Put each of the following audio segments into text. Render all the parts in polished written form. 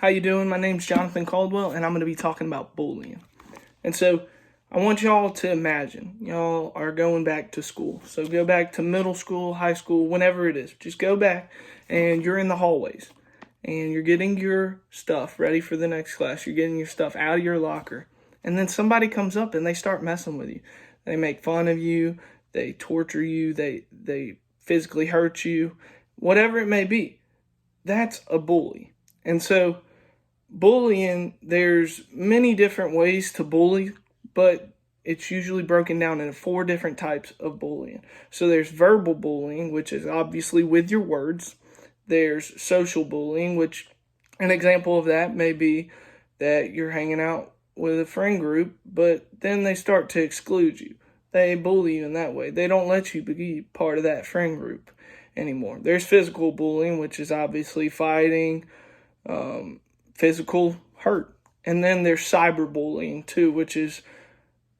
How you doing? My name's Jonathan Caldwell, and I'm going to be talking about bullying. And so I want y'all to imagine y'all are going back to school. So go back to middle school, high school, whenever it is. Just go back, and you're in the hallways, and you're getting your stuff ready for the next class. You're getting your stuff out of your locker. And then somebody comes up and they start messing with you. They make fun of you. They torture you. They physically hurt you. Whatever it may be. That's a bully. And so bullying, there's many different ways to bully, but it's usually broken down into 4 different types of bullying. So there's verbal bullying, which is obviously with your words. There's social bullying, which an example of that may be that you're hanging out with a friend group, but then they start to exclude you. They bully you in that way. They don't let you be part of that friend group anymore. There's physical bullying, which is obviously fighting, physical hurt. And then there's cyberbullying too, which is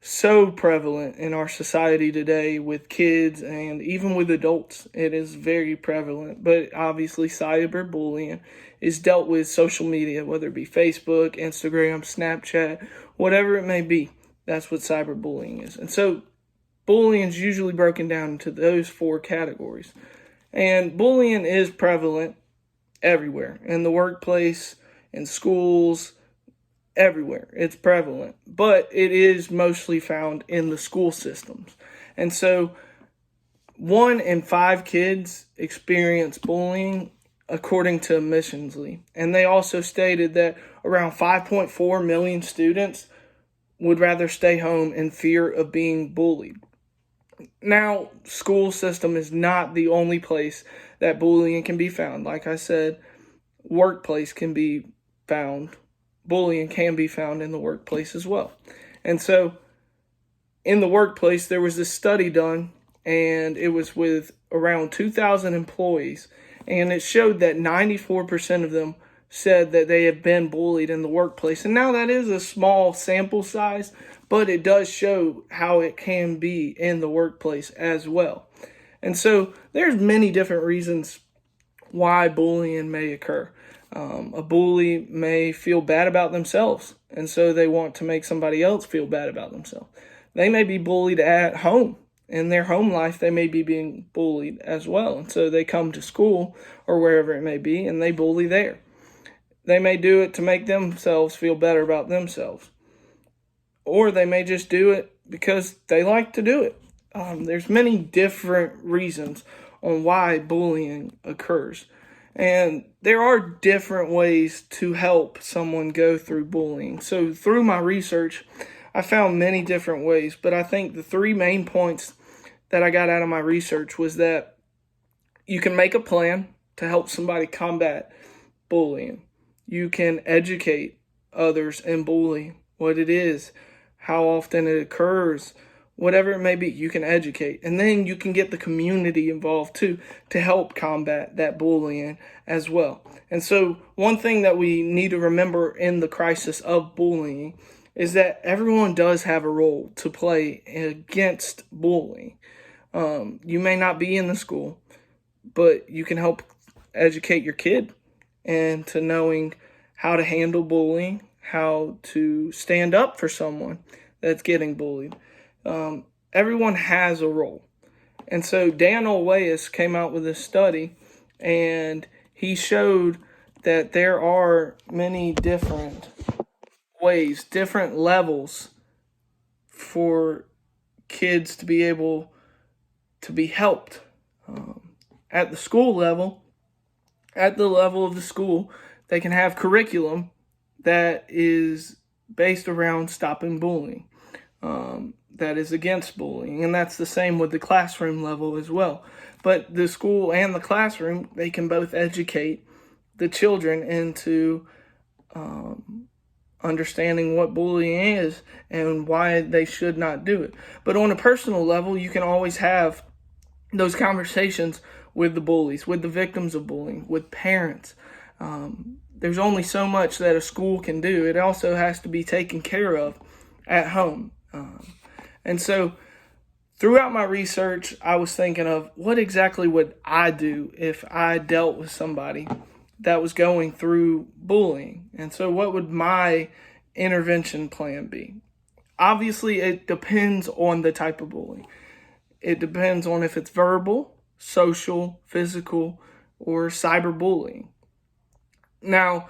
so prevalent in our society today with kids and even with adults. It is very prevalent. But obviously cyberbullying is dealt with social media, whether it be Facebook, Instagram, Snapchat, whatever it may be. That's what cyberbullying is. And so bullying is usually broken down into those 4 categories. And bullying is prevalent everywhere, in the workplace, in schools, everywhere. It's prevalent, but it is mostly found in the school systems. And so 1 in 5 kids experience bullying according to Admissionsly. And they also stated that around 5.4 million students would rather stay home in fear of being bullied. Now, school system is not the only place that bullying can be found. Like I said, workplace can be found. Bullying can be found in the workplace as well. And so in the workplace, there was this study done, and it was with around 2,000 employees, and it showed that 94% of them said that they have been bullied in the workplace. And now that is a small sample size, but it does show how it can be in the workplace as well. And so there's many different reasons why bullying may occur. A bully may feel bad about themselves, and so they want to make somebody else feel bad about themselves. They may be bullied at home. In their home life, they may be being bullied as well. And so they come to school or wherever it may be, and they bully there. They may do it to make themselves feel better about themselves. Or they may just do it because they like to do it. There's many different reasons on why bullying occurs. And there are different ways to help someone go through bullying. So through my research, I found many different ways. But I think the 3 main points that I got out of my research was that you can make a plan to help somebody combat bullying. You can educate others in bullying, what it is, how often it occurs, whatever it may be, you can educate. And then you can get the community involved too to help combat that bullying as well. And so one thing that we need to remember in the crisis of bullying is that everyone does have a role to play against bullying. You may not be in the school, but you can help educate your kid and to knowing how to handle bullying, how to stand up for someone that's getting bullied. Everyone has a role. And so Dan Olweus came out with this study, and he showed that there are many different ways, different levels for kids to be able to be helped. At the school level, at the level of the school, they can have curriculum that is based around stopping bullying, that is against bullying. And that's the same with the classroom level as well. But the school and the classroom, they can both educate the children into understanding what bullying is and why they should not do it. But on a personal level, you can always have those conversations with the bullies, with the victims of bullying, with parents. There's only so much that a school can do. It also has to be taken care of at home. And so throughout my research, I was thinking of what exactly would I do if I dealt with somebody that was going through bullying. And so, what would my intervention plan be? Obviously, it depends on the type of bullying. It depends on if it's verbal, social, physical, or cyberbullying. Now,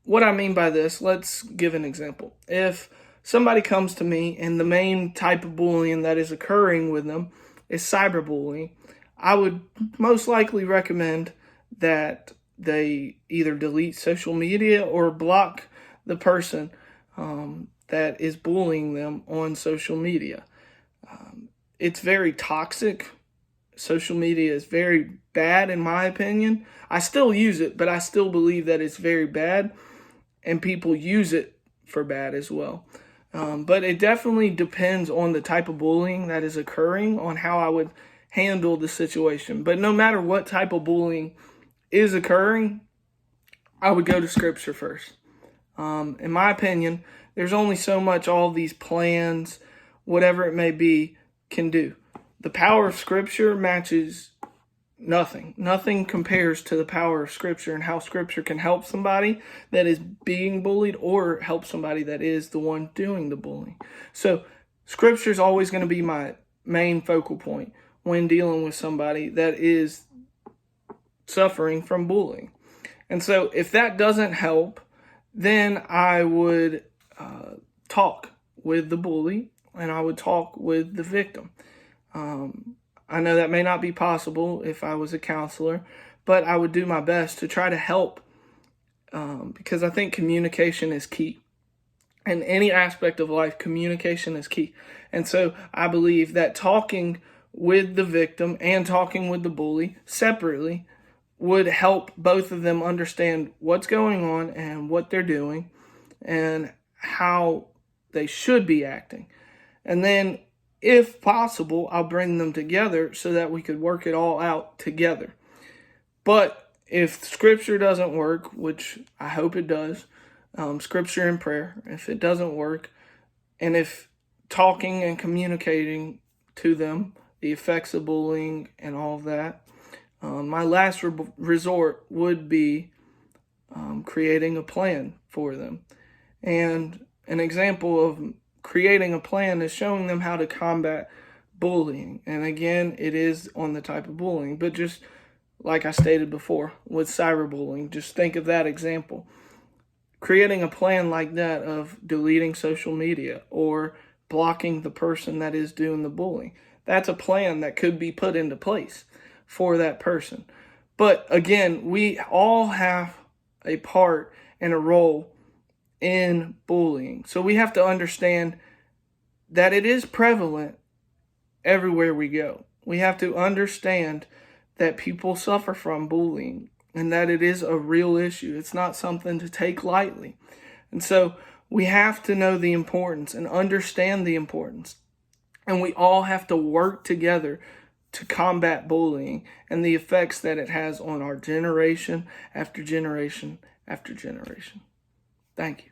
what I mean by this, let's give an example. If somebody comes to me and the main type of bullying that is occurring with them is cyberbullying, I would most likely recommend that they either delete social media or block the person that is bullying them on social media. It's very toxic. Social media is very bad, in my opinion. I still use it, but I still believe that it's very bad, and people use it for bad as well. But it definitely depends on the type of bullying that is occurring, on how I would handle the situation. But no matter what type of bullying is occurring, I would go to Scripture first. In my opinion, there's only so much all these plans, whatever it may be, can do. The power of Scripture matches nothing. Nothing compares to the power of Scripture and how Scripture can help somebody that is being bullied or help somebody that is the one doing the bullying. So Scripture is always going to be my main focal point when dealing with somebody that is suffering from bullying. And so if that doesn't help, then I would talk with the bully and I would talk with the victim. I know that may not be possible if I was a counselor, but I would do my best to try to help because I think communication is key. In any aspect of life, communication is key. And so I believe that talking with the victim and talking with the bully separately would help both of them understand what's going on and what they're doing and how they should be acting. And then, if possible, I'll bring them together so that we could work it all out together. But if Scripture doesn't work, which I hope it does, Scripture and prayer, if it doesn't work, and if talking and communicating to them the effects of bullying and all of that, my last resort would be creating a plan for them. And an example of creating a plan is showing them how to combat bullying. And again, it is on the type of bullying, but just like I stated before with cyberbullying, just think of that example. Creating a plan like that of deleting social media or blocking the person that is doing the bullying. That's a plan that could be put into place for that person. But again, we all have a part and a role in bullying. So we have to understand that it is prevalent everywhere we go. We have to understand that people suffer from bullying and that it is a real issue. It's not something to take lightly. And so we have to know the importance and understand the importance. And we all have to work together to combat bullying and the effects that it has on our generation after generation after generation. Thank you.